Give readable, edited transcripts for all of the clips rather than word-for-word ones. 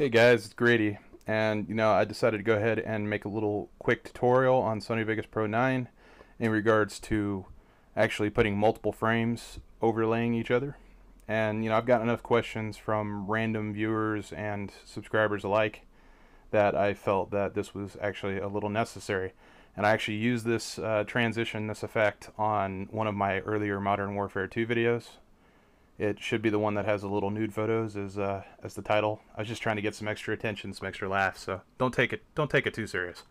Hey guys, it's Grady, and I decided to go ahead and make a little quick tutorial on Sony Vegas Pro 9 in regards to actually putting multiple frames overlaying each other. And I've gotten enough questions from random viewers and subscribers alike that I felt that this was actually a little necessary. And I actually used this transition, this effect, on one of my earlier Modern Warfare 2 videos. It should be the one that has the little nude photos as the title. I was just trying to get some extra attention, some extra laughs. So don't take it too serious.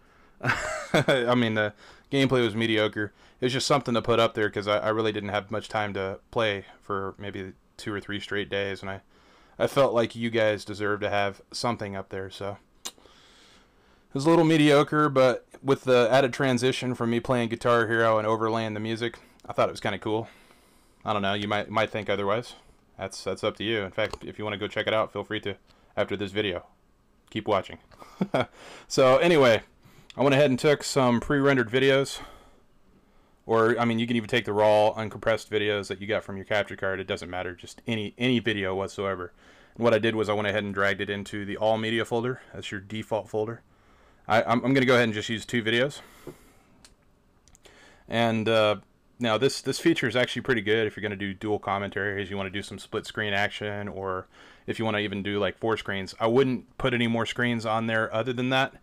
I mean, the gameplay was mediocre. It was just something to put up there because I really didn't have much time to play for maybe 2 or 3 straight days, and I felt like you guys deserve to have something up there. So it was a little mediocre, but with the added transition from me playing Guitar Hero and overlaying the music, I thought it was kind of cool. I don't know, you might think otherwise. That's up to you. In fact, if you want to go check it out, feel free to after this video. Keep watching. So anyway, I went ahead and took some pre-rendered videos, or I mean, you can even take the raw uncompressed videos that you got from your capture card. It doesn't matter, just any video whatsoever. And what I did was I went ahead and dragged it into the all media folder. That's your default folder. I'm going to go ahead and just use 2 videos. And now this feature is actually pretty good if you're going to do dual commentaries, you want to do some split screen action, or if you want to even do like 4 screens. I wouldn't put any more screens on there other than that,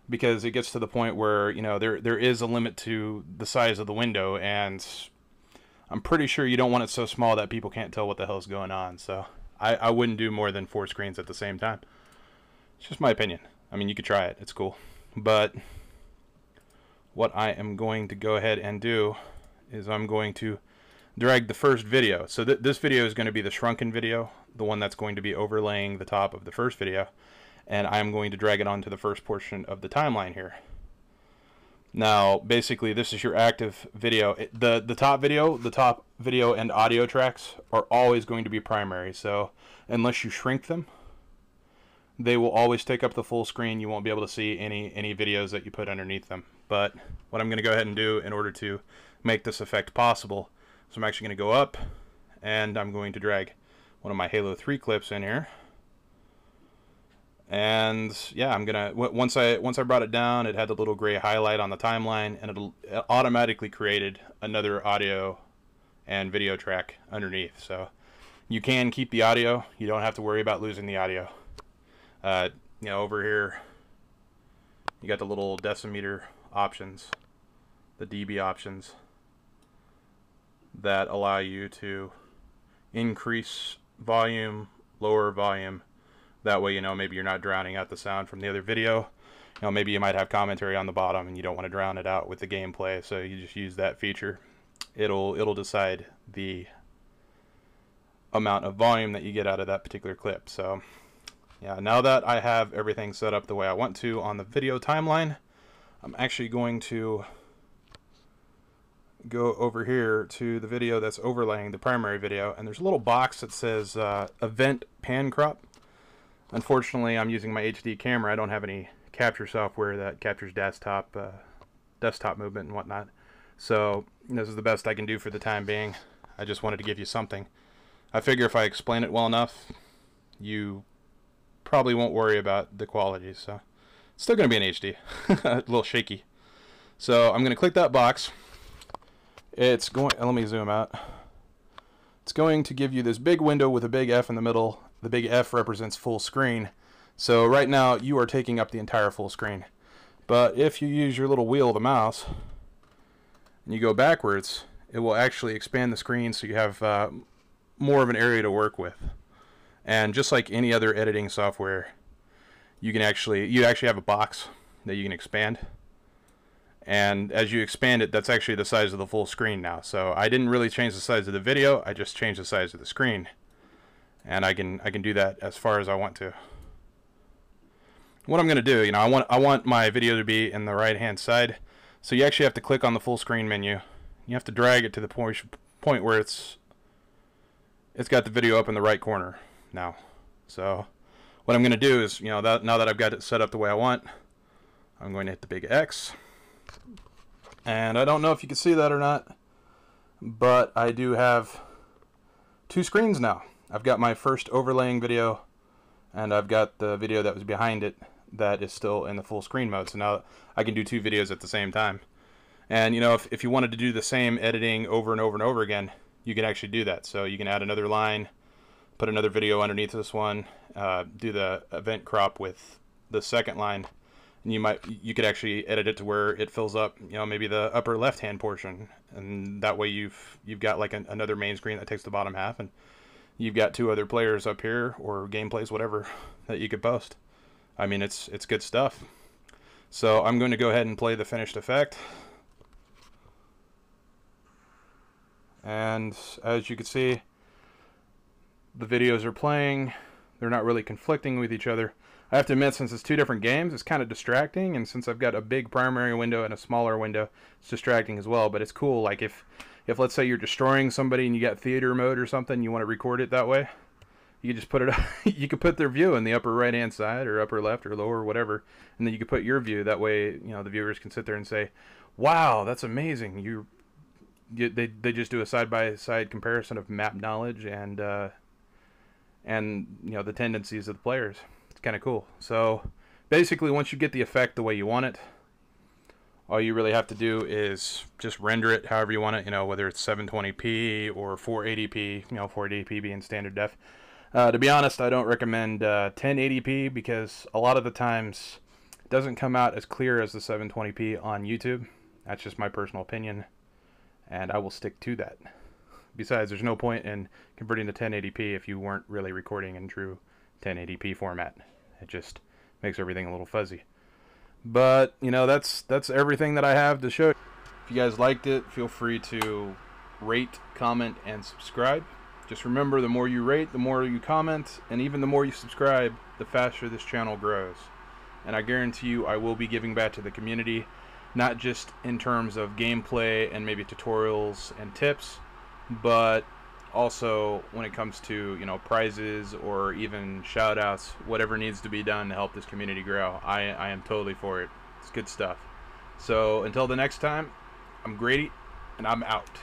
because it gets to the point where there is a limit to the size of the window, and I'm pretty sure you don't want it so small that people can't tell what the hell's going on. So I wouldn't do more than 4 screens at the same time. It's just my opinion. I mean, you could try it, it's cool. But what I am going to go ahead and do is I'm going to drag the first video. So this video is going to be the shrunken video, the one that's going to be overlaying the top of the first video, and I'm going to drag it onto the first portion of the timeline here. Now basically this is your active video. The top video and audio tracks are always going to be primary, so unless you shrink them, they will always take up the full screen. You won't be able to see any videos that you put underneath them. But what I'm going to go ahead and do in order to make this effect possible, so I'm actually going to go up and I'm going to drag one of my Halo 3 clips in here. And yeah, I'm gonna once I brought it down, it had the little gray highlight on the timeline, and it automatically created another audio and video track underneath. So you can keep the audio, you don't have to worry about losing the audio. Over here you got the little decimeter options, the dB options, that allow you to increase volume, lower volume. That way, maybe you're not drowning out the sound from the other video. Maybe you might have commentary on the bottom and you don't want to drown it out with the gameplay, so you just use that feature. It'll decide the amount of volume that you get out of that particular clip. So yeah, now that I have everything set up the way I want to on the video timeline, I'm actually going to go over here to the video that's overlaying the primary video, and there's a little box that says event pan crop. Unfortunately, I'm using my HD camera. I don't have any capture software that captures desktop movement and whatnot, so this is the best I can do for the time being. I just wanted to give you something. I figure if I explain it well enough, you probably won't worry about the quality. So it's still going to be in HD. A little shaky. So I'm going to click that box. It's going, let me zoom out. It's going to give you this big window with a big F in the middle. The big F represents full screen. So right now you are taking up the entire full screen. But if you use your little wheel of the mouse and you go backwards, it will actually expand the screen so you have more of an area to work with. And just like any other editing software, you actually have a box that you can expand. And as you expand it, that's actually the size of the full screen now. So I didn't really change the size of the video, I just changed the size of the screen. And I can do that as far as I want to. What I'm going to do, I want my video to be in the right hand side. So you actually have to click on the full screen menu. You have to drag it to the point where it's got the video up in the right corner now. So what I'm going to do is, now that I've got it set up the way I want, I'm going to hit the big X. And I don't know if you can see that or not, but I do have 2 screens now. I've got my first overlaying video, and I've got the video that was behind it that is still in the full screen mode. So now I can do 2 videos at the same time. And you know, if you wanted to do the same editing over and over and over again, you can actually do that. So you can add another line, put another video underneath this one, do the event crop with the second line, and you could actually edit it to where it fills up, you know, maybe the upper left hand portion, and that way you've got like another main screen that takes the bottom half, and you've got 2 other players up here, or gameplays, whatever, that you could post. I mean, it's good stuff. So I'm going to go ahead and play the finished effect. And as you can see, the videos are playing. They're not really conflicting with each other. I have to admit, since it's 2 different games, it's kind of distracting, and since I've got a big primary window and a smaller window, it's distracting as well. But it's cool. Like if let's say you're destroying somebody and you got theater mode or something, you want to record it that way, you can just put it you could put their view in the upper right hand side or upper left or lower or whatever, and then you could put your view. That way, you know, the viewers can sit there and say, wow, that's amazing. They just do a side-by-side comparison of map knowledge and you know, the tendencies of the players. It's kind of cool. So basically, once you get the effect the way you want it, all you really have to do is just render it however you want it, you know, whether it's 720p or 480p, you know, 480p being standard def. To be honest, I don't recommend 1080p because a lot of the times it doesn't come out as clear as the 720p on YouTube. That's just my personal opinion, and I will stick to that. Besides, there's no point in converting to 1080p if you weren't really recording in true 1080p format. It just makes everything a little fuzzy. But, you know, that's everything that I have to show. If you guys liked it, feel free to rate, comment, and subscribe. Just remember, the more you rate, the more you comment, and even the more you subscribe, the faster this channel grows. And I guarantee you I will be giving back to the community, not just in terms of gameplay and maybe tutorials and tips, but also when it comes to, you know, prizes or even shout outs, whatever needs to be done to help this community grow. I am totally for it. It's good stuff. So until the next time, I'm Grady, and I'm out.